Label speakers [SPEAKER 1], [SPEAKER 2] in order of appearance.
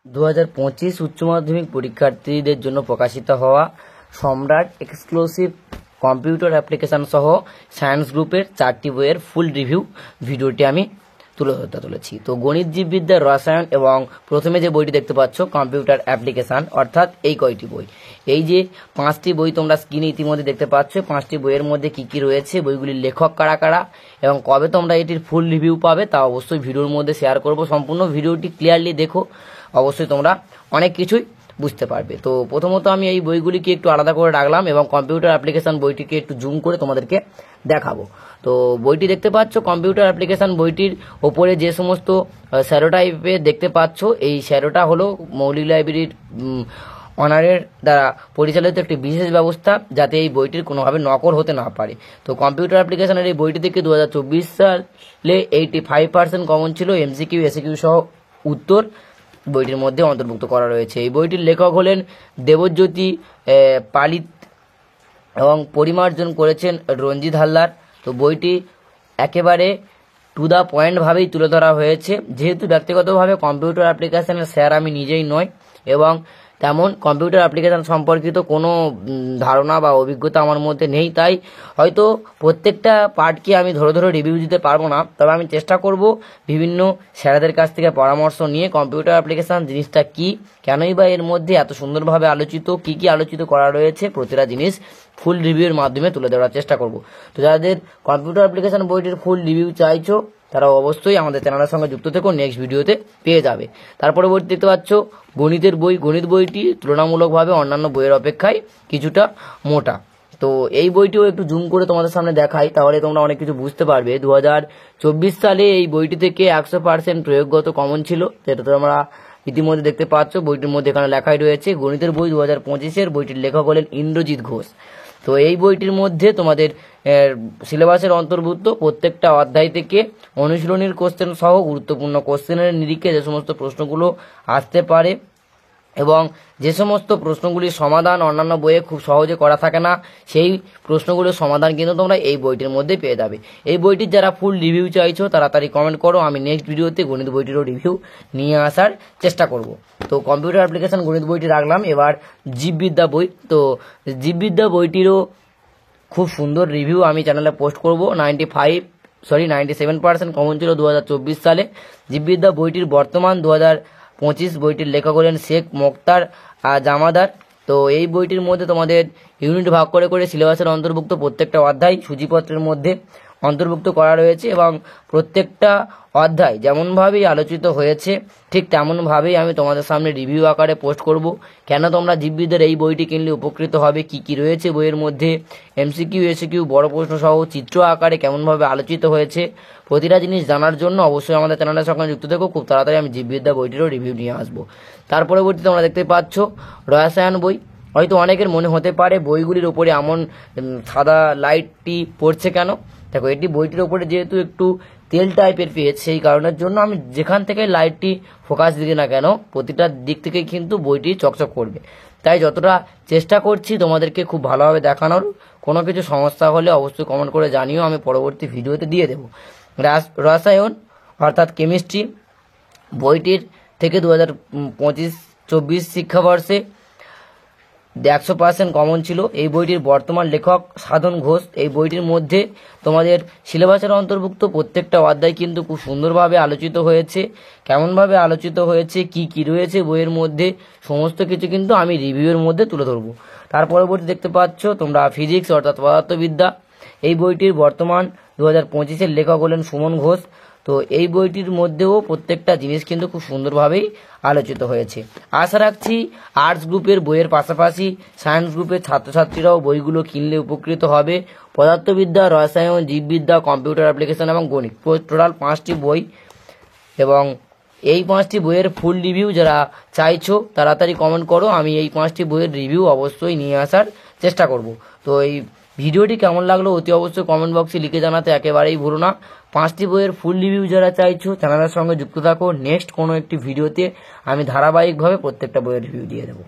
[SPEAKER 1] 2025 উচ্চ মাধ্যমিক পরীক্ষার্থীদের জন্য প্রকাশিত হওয়া সম্রাট এক্সক্লুসিভ কম্পিউটার অ্যাপ্লিকেশন সহ সায়েন্স গ্রুপের 4টি বইয়ের ফুল রিভিউ ভিডিওটি আমি তুলে ধরতে চলেছি। তো গণিত, জীববিদ্যা, রসায়ন এবং প্রথমে যে বইটি দেখতে পাচ্ছ কম্পিউটার অ্যাপ্লিকেশন, অর্থাৎ এই কয়টি বই, এই যে 5টি বই তোমরা স্ক্রিনে ইতিমধ্যে দেখতে পাচ্ছ। 5টি বইয়ের মধ্যে কি কি রয়েছে, বইগুলির লেখক কারা কারা এবং কবে তোমরা এটির ফুল রিভিউ পাবে তা অবশ্যই ভিডিওর মধ্যে শেয়ার করব। সম্পূর্ণ ভিডিওটি ক্লিয়ারলি দেখো, অবশ্যই তোমরা অনেক কিছুই বুঝতে পারবে। তো প্রথমত আমি এই বইগুলিকে একটু আলাদা করে রাখলাম এবং কম্পিউটার অ্যাপ্লিকেশন বইটিকে একটু জুম করে তোমাদেরকে দেখাবো। তো বইটি দেখতে পাচ্ছ, কম্পিউটার অ্যাপ্লিকেশন বইটির ওপরে যে সমস্ত শ্যাডো টাইপে দেখতে পাচ্ছ, এই শ্যাডোটা হলো মৌলিক লাইব্রেরির অনারের দ্বারা পরিচালিত একটি বিশেষ ব্যবস্থা, যাতে এই বইটির কোনোভাবে নকল হতে না পারে। তো কম্পিউটার অ্যাপ্লিকেশনের এই বইটি থেকে 2024 সালে 85% কমন ছিল, এমসিকিউ এসিকিউ সহ উত্তর বইটির মধ্যে অন্তর্ভুক্ত করা রয়েছে। এই বইটির লেখক হলেন দেবজ্যোতি পালিত এবং পরিমার্জন করেছেন রঞ্জিত হালদার। তো বইটি একেবারে টু দ্য পয়েন্ট ভাবেই তুলে ধরা হয়েছে। যেহেতু ব্যক্তিগতভাবে কম্পিউটার অ্যাপ্লিকেশনের স্যার আমি নিজেই নই এবং তেমন কম্পিউটার অ্যাপ্লিকেশন সম্পর্কিত কোনো ধারণা বা অভিজ্ঞতা আমার মধ্যে নেই, তাই হয়তো প্রত্যেকটা পার্টকে আমি ধরে ধরে রিভিউ দিতে পারবো না। তবে আমি চেষ্টা করব বিভিন্ন স্যারদের কাছ থেকে পরামর্শ নিয়ে কম্পিউটার অ্যাপ্লিকেশন জিনিসটা কি, কেনই বা এর মধ্যে এত সুন্দরভাবে আলোচিত, কি কি আলোচিত করা রয়েছে, প্রতিটা জিনিস ফুল রিভিউর মাধ্যমে তুলে ধরার চেষ্টা করব। তো যাদের কম্পিউটার অ্যাপ্লিকেশন বইটির ফুল রিভিউ চাইছো তারা অবশ্যই আমাদের চ্যানেলের সঙ্গে যুক্ত থেকো, নেক্সট ভিডিওতে পেয়ে যাবে। তারপরে বইটি দেখতে পাচ্ছ গণিতের বই। গণিত বইটি তুলনামূলকভাবে অন্যান্য বইয়ের অপেক্ষায় কিছুটা মোটা। তো এই বইটিও একটু জুম করে তোমাদের সামনে দেখাই, তাহলে তোমরা অনেক কিছু বুঝতে পারবে। 2024 সালে এই বইটি থেকে 100% প্রয়োগগত কমন ছিল, যেটা তোমরা ইতিমধ্যে দেখতে পাচ্ছ। বইটির মধ্যে এখানে লেখাই রয়েছে গণিতের বই 2025-এর। বইটির লেখক হলেন ইন্দ্রজিৎ ঘোষ। তো এই বইটির মধ্যে তোমাদের সিলেবাসের অন্তর্ভুক্ত প্রত্যেকটা অধ্যায় থেকে অনুশীলনীর কোশ্চেন সহ গুরুত্বপূর্ণ কোশ্চেনের নিরিখে যে সমস্ত প্রশ্নগুলো আসতে পারে এবং যে সমস্ত প্রশ্নগুলির সমাধান অন্যান্য বইয়ে খুব সহজে করা থাকে না, সেই প্রশ্নগুলোর সমাধান কিন্তু তোমরা এই বইটির মধ্যে পেয়ে যাবে। এই বইটির যারা ফুল রিভিউ চাইছো তাড়াতাড়ি কমেন্ট করো, আমি নেক্সট ভিডিওতে গণিত বইটিরও রিভিউ নিয়ে আসার চেষ্টা করব। তো কম্পিউটার অ্যাপ্লিকেশন গণিত বইটি রাখলাম, এবার জীববিদ্যা বই। তো জীববিদ্যা বইটিরও খুব সুন্দর রিভিউ আমি চ্যানেলে পোস্ট করব। 97% কমন ছিল 2024 সালে। জীববিদ্যা বইটির বর্তমান 2025 বইটির লেখক হলেন শেখ মোক্তার জামাদার। তো এই বইটির মধ্যে তোমাদের ইউনিট ভাগ করে করে সিলেবাসের অন্তর্ভুক্ত প্রত্যেকটা অধ্যায় সূচিপত্রের মধ্যে অন্তর্ভুক্ত করা রয়েছে এবং প্রত্যেকটা অধ্যায় যেমনভাবেই আলোচিত হয়েছে ঠিক তেমনভাবেই আমি তোমাদের সামনে রিভিউ আকারে পোস্ট করব। কেন তোমরা জীববিদ্যার এই বইটি কিনলে উপকৃত হবে, কি কি রয়েছে বইয়ের মধ্যে, এমসিকিউ এসিকিউ বড় প্রশ্ন সহ চিত্র আকারে কেমনভাবে আলোচিত হয়েছে, প্রতিটা জিনিস জানার জন্য অবশ্যই আমাদের চ্যানেলের সঙ্গে যুক্ত থেকো। খুব তাড়াতাড়ি আমি জীববিদ্যা বইটিরও রিভিউ নিয়ে আসবো। তার পরবর্তী তোমরা দেখতে পাচ্ছ রসায়ন বই। হয়তো অনেকের মনে হতে পারে বইগুলির ওপরে এমন সাদা লাইটটি পড়ছে কেন। দেখো, এটি বইটির ওপরে যেহেতু একটু তেল টাইপের পেয়েছে, সেই কারণের জন্য আমি যেখান থেকে লাইটটি ফোকাস দিই না কেন প্রতিটা দিক থেকে কিন্তু বইটি চকচক করবে। তাই যতটা চেষ্টা করছি তোমাদেরকে খুব ভালোভাবে দেখানোর, কোনো কিছু সমস্যা হলে অবশ্যই কমেন্ট করে জানিও, আমি পরবর্তী ভিডিওতে দিয়ে দেবো। রসায়ন অর্থাৎ কেমিস্ট্রি বইটির থেকে 2025-24 শিক্ষাবর্ষে 100% কমন ছিল। এই বইটির বর্তমান লেখক সাধন ঘোষ। এই বইটির মধ্যে তোমাদের সিলেবাসের অন্তর্ভুক্ত প্রত্যেকটা অধ্যায় কিন্তু খুব সুন্দরভাবে আলোচিত হয়েছে। কেমনভাবে আলোচিত হয়েছে, কি কি রয়েছে বইয়ের মধ্যে, সমস্ত কিছু কিন্তু আমি রিভিউয়ের মধ্যে তুলে ধরবো। তার পরবর্তী দেখতে পাচ্ছ তোমরা ফিজিক্স অর্থাৎ পদার্থবিদ্যা। এই বইটির বর্তমান 2025-এর লেখক হলেন সুমন ঘোষ। তো এই বইটির মধ্যেও প্রত্যেকটা জিনিস কিন্তু খুব সুন্দরভাবেই আলোচিত হয়েছে। আশা রাখছি আর্টস গ্রুপের বইয়ের পাশাপাশি সায়েন্স গ্রুপের ছাত্রছাত্রীরাও বইগুলো কিনলে উপকৃত হবে। পদার্থবিদ্যা, রসায়ন, জীববিদ্যা, কম্পিউটার অ্যাপ্লিকেশন এবং গণিত, টোটাল 5টি বই এবং এই 5টি বইয়ের ফুল রিভিউ যারা চাইছো তাড়াতাড়ি কমেন্ট করো, আমি এই 5টি বইয়ের রিভিউ অবশ্যই নিয়ে আসার চেষ্টা করব। তো এই ভিডিওটি কেমন লাগলো অতি অবশ্যই কমেন্ট বক্সে লিখে জানাতে একেবারেই ভুলো না। 5টি বইয়ের ফুল রিভিউ যারা চাইছো চ্যানেলের সঙ্গে যুক্ত থাকো, নেক্সট কোনো একটি ভিডিওতে আমি ধারাবাহিকভাবে প্রত্যেকটা বইয়ের রিভিউ দিয়ে দেবো।